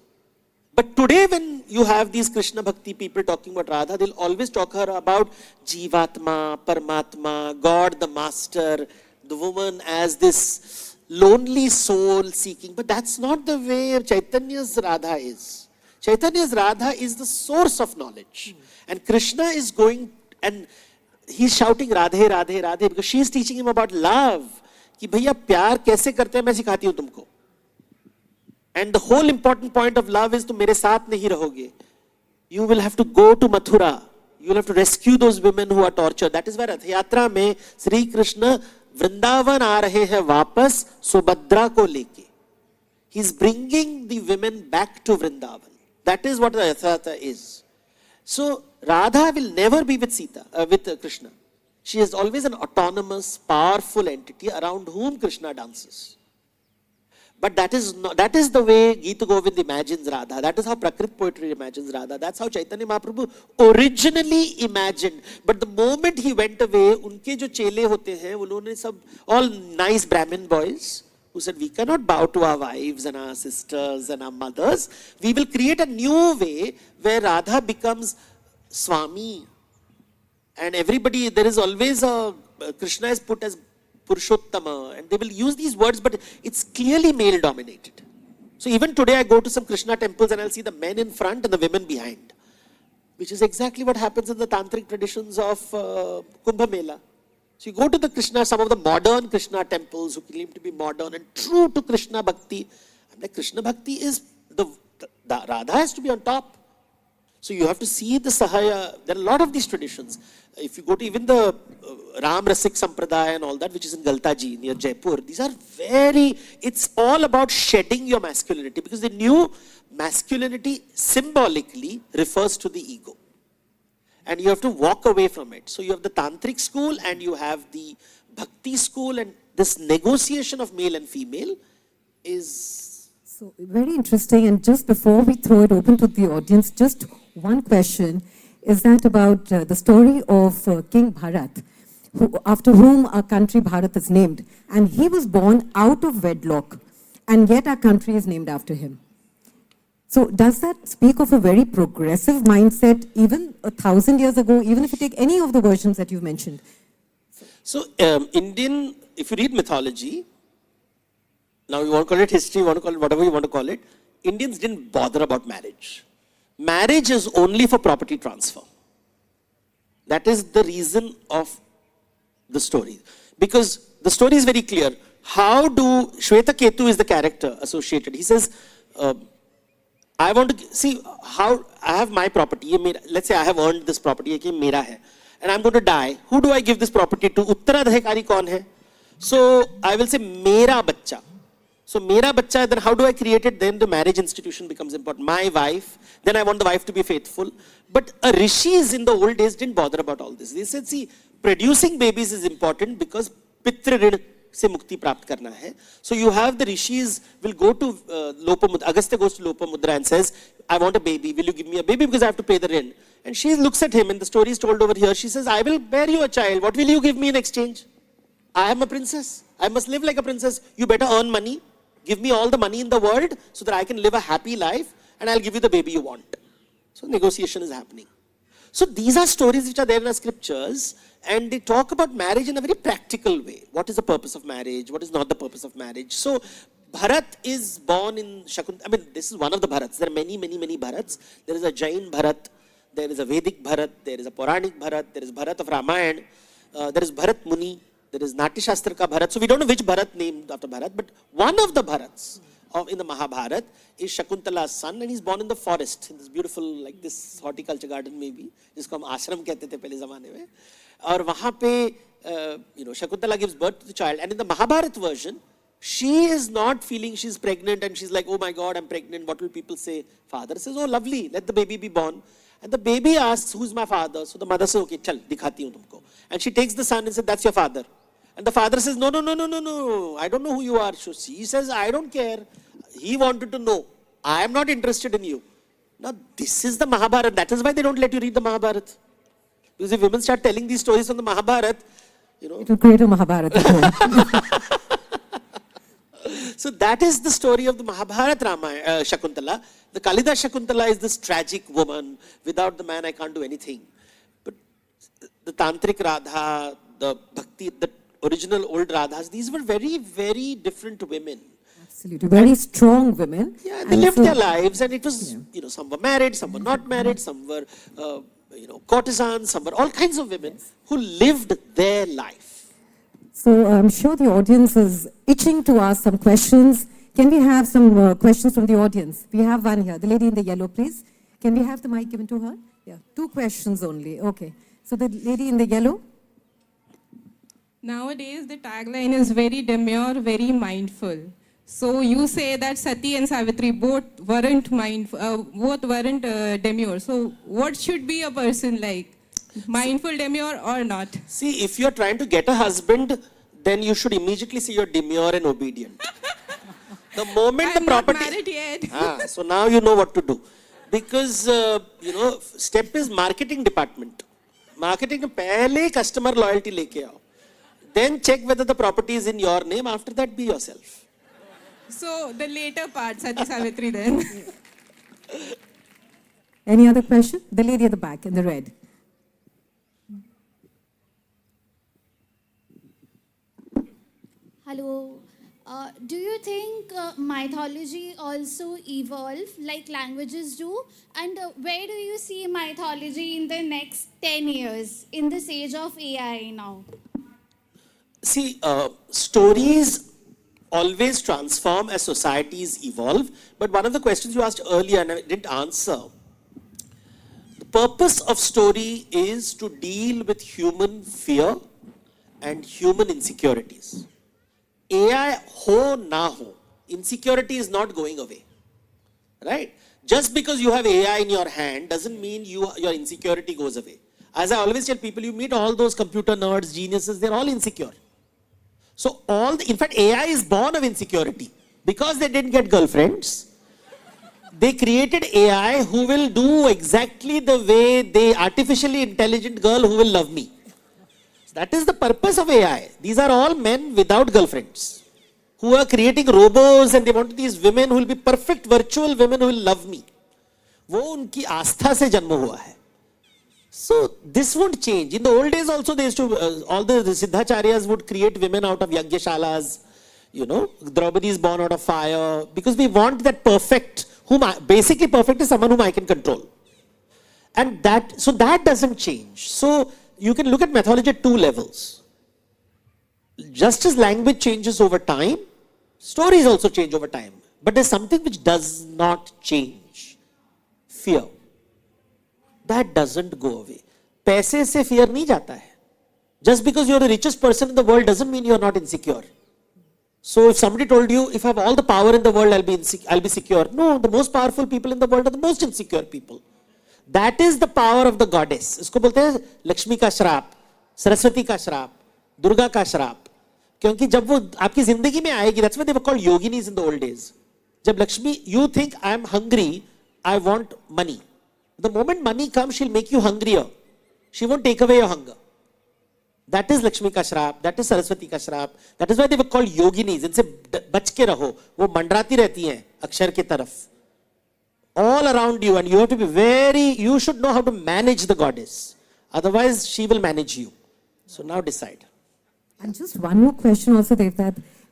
But today when you have these Krishna Bhakti people talking about Radha, they'll always talk her about Jivatma, Paramatma, God the Master, the woman as this lonely soul seeking. But that's not the way Chaitanya's Radha is. Chaitanya's Radha is the source of knowledge. And Krishna is going and he's shouting Radhe, Radhe, Radhe, because she is teaching him about love. कि भैया प्यार कैसे करते हैं मैं सिखाती हूँ तुमको. And the whole important point of love is तुम मेरे साथ नहीं रहोगे. You will have to go to Mathura. You will have to rescue those women who are tortured. That is why Rath Yatra में श्री कृष्ण वृंदावन आ रहे हैं वापस सुभद्रा को लेके. He's bringing the women back to Vrindavan. That is what the Rath Yatra is. So Radha will never be with Sita, with Krishna. She is always an autonomous, powerful entity around whom Krishna dances. But that is the way Gita Govind imagines Radha. That is how Prakrit poetry imagines Radha. That's how Chaitanya Mahaprabhu originally imagined. But the moment he went away, unke jo chele hote hain, unhone sab, all nice Brahmin boys, who said, we cannot bow to our wives and our sisters and our mothers. We will create a new way where Radha becomes Swami. And everybody, there is always Krishna is put as Purushottama, and they will use these words, but it's clearly male dominated. So even today I go to some Krishna temples and I'll see the men in front and the women behind, which is exactly what happens in the tantric traditions of Kumbh Mela. So you go to the Krishna, some of the modern Krishna temples who claim to be modern and true to Krishna Bhakti. I'm like, Krishna Bhakti is, the Radha has to be on top. So you have to see the Sahaya. There are a lot of these traditions. If you go to even the Ram Rasik Sampradaya and all that, which is in Galtaji near Jaipur, these are it's all about shedding your masculinity, because the new masculinity symbolically refers to the ego. And you have to walk away from it. So you have the Tantric school and you have the Bhakti school, and this negotiation of male and female is... So very interesting. And just before we throw it open to the audience, just one question is that about the story of King Bharat, after whom our country Bharat is named. And he was born out of wedlock, and yet our country is named after him. So does that speak of a very progressive mindset, even 1,000 years ago, even if you take any of the versions that you've mentioned? So Indian, if you read mythology, now you want to call it history, you want to call it whatever you want to call it, Indians didn't bother about marriage. Marriage is only for property transfer. That is the reason of the story. Because the story is very clear. How do, Shweta Ketu is the character associated. He says, I want to see how I have my property. Let's say I have earned this property, and I'm going to die. Who do I give this property to? Uttaradhikari kaun hai? So I will say mera bachcha. So mera bachcha, then how do I create it? Then the marriage institution becomes important. My wife, then I want the wife to be faithful. But rishis in the old days didn't bother about all this. They said, see, producing babies is important because pitra rin se mukti prapt karna hai. So you have the rishis will go to Lopamudra. Agastya goes to Lopamudra and says, I want a baby. Will you give me a baby? Because I have to pay the rent. And she looks at him, and the story is told over here. She says, I will bear you a child. What will you give me in exchange? I am a princess. I must live like a princess. You better earn money. Give me all the money in the world so that I can live a happy life, and I'll give you the baby you want. So negotiation is happening. So these are stories which are there in our scriptures, and they talk about marriage in a very practical way. What is the purpose of marriage? What is not the purpose of marriage? So Bharat is born in Shakuntala. I mean, this is one of the Bharats. There are many, many, many Bharats. There is a Jain Bharat. There is a Vedic Bharat. There is a Puranic Bharat. There is Bharat of Ramayana. There is Bharat Muni. There is Natya Shastra ka Bharat. So we don't know which Bharat named after Bharat, but one of the Bharats in the Mahabharat is Shakuntala's son, and he's born in the forest, in this beautiful, like this horticulture garden maybe, जिसको हम आश्रम कहते थे पहले ज़माने में. और वहाँ पे, Shakuntala gives birth to the child, and in the Mahabharat version, she is not feeling she's pregnant, and she's like, oh my God, I'm pregnant. What will people say? Father says, oh lovely, let the baby be born. And the baby asks, who's my father? So the mother says, okay, chal, dikhati hu tumko. And she takes the son and says, that's your father. And the father says, no, I don't know who you are. So she says, I don't care. He wanted to know. I am not interested in you. Now, this is the Mahabharata. That is why they don't let you read the Mahabharata. Because if women start telling these stories from the Mahabharata, It will create a Mahabharata. So that is the story of the Mahabharata Shakuntala. The Kalida Shakuntala is this tragic woman. Without the man, I can't do anything. But the Tantric Radha, the Bhakti, the original old Radhas, these were very, very different women. Absolutely. Very strong women. Yeah, they lived their lives, and it was, some were married, some were not married, some were, courtesans, some were all kinds of women who lived their life. So I'm sure the audience is itching to ask some questions. Can we have some questions from the audience? We have one here. The lady in the yellow, please. Can we have the mic given to her? Yeah, 2 questions only. Okay. So the lady in the yellow. Nowadays, the tagline is very demure, very mindful. So you say that Sati and Savitri both weren't demure. So what should be a person like? Mindful demure or not? See, if you're trying to get a husband, then you should immediately say you're demure and obedient. The moment the I'm property... not married yet. So now you know what to do. Because, step is marketing department. Marketing में पहले customer loyalty लेके आओ. Then check whether the property is in your name. After that, be yourself. So the later part, Sati Savitri then. Any other question? The lady at the back in the red. Hello. Do you think mythology also evolve like languages do? And where do you see mythology in the next 10 years in this age of AI now? See, stories always transform as societies evolve. But one of the questions you asked earlier and I didn't answer. The purpose of story is to deal with human fear and human insecurities. AI ho na ho, insecurity is not going away, right? Just because you have AI in your hand doesn't mean your insecurity goes away. As I always tell people, you meet all those computer nerds, geniuses, they're all insecure. So in fact, AI is born of insecurity. Because they didn't get girlfriends, they created AI who will do exactly the way the artificially intelligent girl who will love me. That is the purpose of AI. These are all men without girlfriends who are creating robots and they want these women who will be perfect virtual women who will love me. वो उनकी आस्था से जन्म हुआ है. So this won't change. In the old days also they used to, all the Siddhacharyas would create women out of Yagyashalas. Draupadi is born out of fire. Because we want that perfect, basically perfect is someone whom I can control. And that doesn't change. So you can look at mythology at two levels. Just as language changes over time, stories also change over time. But there's something which does not change. Fear. That doesn't go away. पैसे से fear नहीं जाता है. Just because you're the richest person in the world doesn't mean you're not insecure. So if somebody told you, if I have all the power in the world, I'll be secure. No, the most powerful people in the world are the most insecure people. That is the power of the goddess. इसको बोलते हैं लक्ष्मी का श्राप, सरस्वती का श्राप, दुर्गा का श्राप. क्योंकि जब वो आपकी जिंदगी में आएगी, that's why they were called yoginis in the old days. जब Lakshmi, you think I am hungry, I want money. The moment money comes, she'll make you hungrier. She won't take away your hunger. That is Lakshmi ka shrap, that is Saraswati ka shrap. That is why they were called yoginis. इनसे बच के रहो. वो मंडराती रहती हैं अक्षर की तरफ. All around you, and you have to be you should know how to manage the goddess. Otherwise, she will manage you. So now decide. And just one more question also, Dev,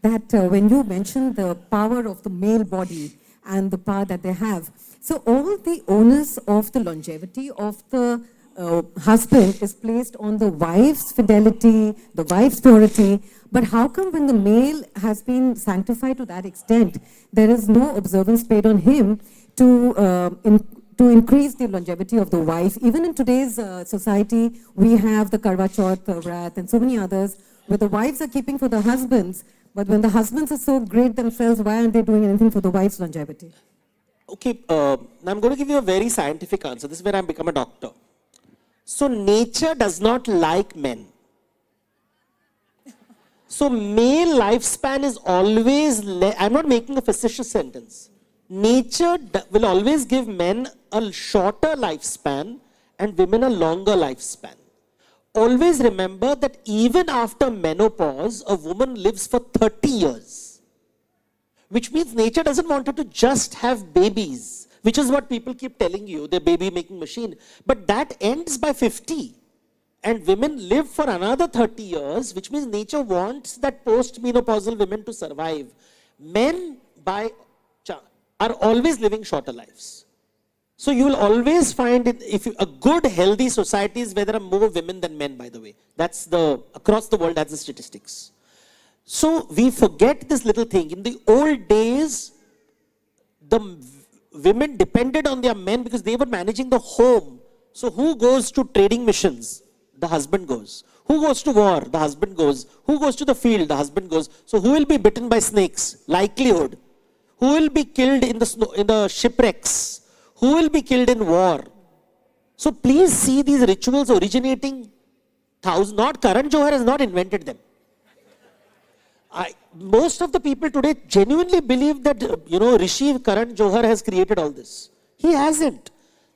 that when you mentioned the power of the male body and the power that they have, so all the onus of the longevity of the husband is placed on the wife's fidelity, the wife's purity. But how come when the male has been sanctified to that extent, there is no observance paid on him to increase the longevity of the wife? Even in today's society, we have the Karwa Chauth, Vrat, and so many others, where the wives are keeping for the husbands, but when the husbands are so great themselves, why aren't they doing anything for the wife's longevity? Okay, now I'm going to give you a very scientific answer. This is where I've become a doctor. So nature does not like men. So male lifespan is always, I'm not making a facetious sentence. Nature will always give men a shorter lifespan and women a longer lifespan. Always remember that even after menopause, a woman lives for 30 years. Which means nature doesn't want her to just have babies, which is what people keep telling you, the baby making machine. But that ends by 50. And women live for another 30 years, which means nature wants that post-menopausal women to survive. Men are always living shorter lives. So you will always find a good healthy societies where there are more women than men, by the way. That's across the world, that's the statistics. So we forget this little thing. In the old days, the women depended on their men because they were managing the home. So who goes to trading missions? The husband goes. Who goes to war? The husband goes. Who goes to the field? The husband goes. So who will be bitten by snakes? Likelihood. Who will be killed in the snow, in the shipwrecks? Who will be killed in war? So please see these rituals originating not Karan Johar has not invented them. Most of the people today genuinely believe that, Rishi Karan Johar has created all this. He hasn't.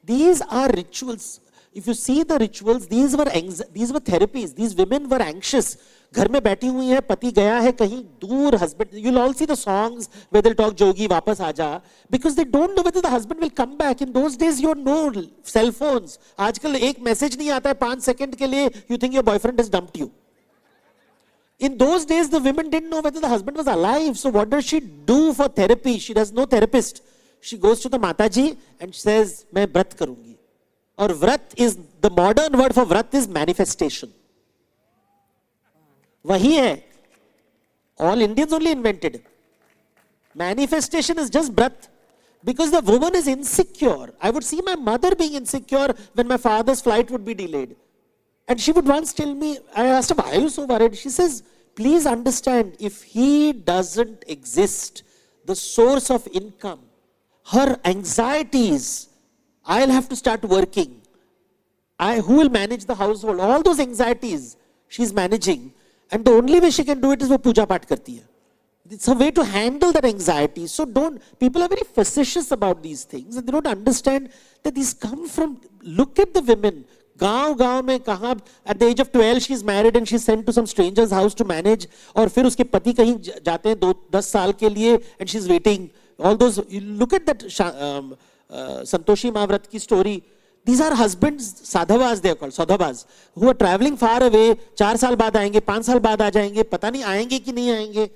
These are rituals. If you see the rituals, these were therapies. These women were anxious. घर में बैठी हुई है, पति गया है कहीं दूर, husband. You'll all see the songs where they'll talk Jogi, वापस आजा, because they don't know whether the husband will come back. In those days, you had no cell phones. आजकल एक message नहीं आता है 5 सेकंड के लिए, you think your boyfriend has dumped you. In those days, the women didn't know whether the husband was alive. So what does she do for therapy? She does no therapist. She goes to the Mataji and says, मैं व्रत करूंगी. Or vrat is, the modern word for vrat is manifestation. वही है. All Indians only invented. Manifestation is just vrat. Because the woman is insecure. I would see my mother being insecure when my father's flight would be delayed. And she would once tell me, I asked her, why are you so worried? She says, please understand, if he doesn't exist, the source of income, her anxieties, I'll have to start working. Who will manage the household? All those anxieties she's managing. And the only way she can do it is wo puja path karti hai. It's a way to handle that anxiety. So people are very facetious about these things and they don't understand that these come from, look at the women. गांव में कहाँ, at the age of 12 she is married and she is sent to some stranger's house to manage, और फिर उसके पति कहीं जाते हैं 10 साल के लिए and she is waiting. All those, you look at that Santoshi Mahvrat ki story. These are husbands, sadhavas they are called, sadhavas, who are traveling far away, 4 साल बाद आएंगे, 5 साल बाद आ जाएंगे, पता नहीं आएंगे कि नहीं आएंगे.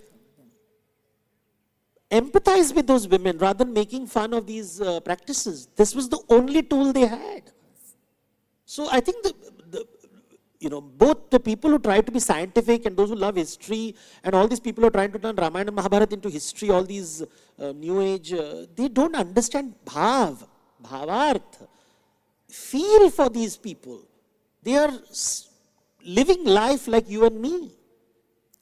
Empathize with those women rather than making fun of these practices. This was the only tool they had. So I think both the people who try to be scientific and those who love history and all these people who are trying to turn Ramayana and Mahabharata into history, all these new age, they don't understand bhavarth. Feel for these people. They are living life like you and me.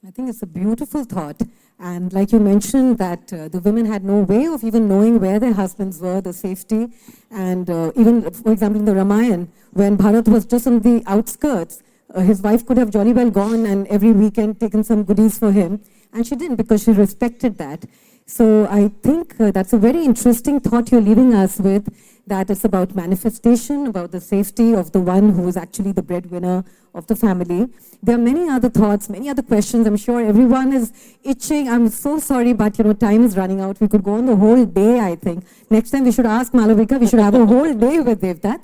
I think it's a beautiful thought. And like you mentioned that the women had no way of even knowing where their husbands were, the safety. And even, for example, in the Ramayana, when Bharat was just on the outskirts, his wife could have jolly well gone and every weekend taken some goodies for him. And she didn't because she respected that. So I think that's a very interesting thought you're leaving us with, that it's about manifestation, about the safety of the one who is actually the breadwinner of the family. There are many other thoughts, many other questions. I'm sure everyone is itching. I'm so sorry, but time is running out. We could go on the whole day, I think. Next time we should ask Malavika, we should have a whole day with Devdutt.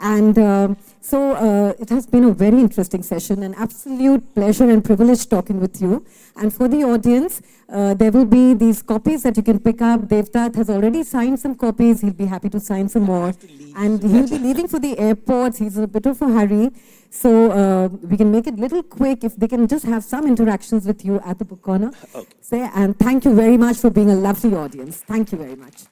And so it has been a very interesting session, an absolute pleasure and privilege talking with you. And for the audience, there will be these copies that you can pick up. Devdutt has already signed some copies. He'll be happy to sign some more. And he'll be leaving for the airport. He's in a bit of a hurry. So we can make it a little quick if they can just have some interactions with you at the book corner. Okay. And thank you very much for being a lovely audience. Thank you very much.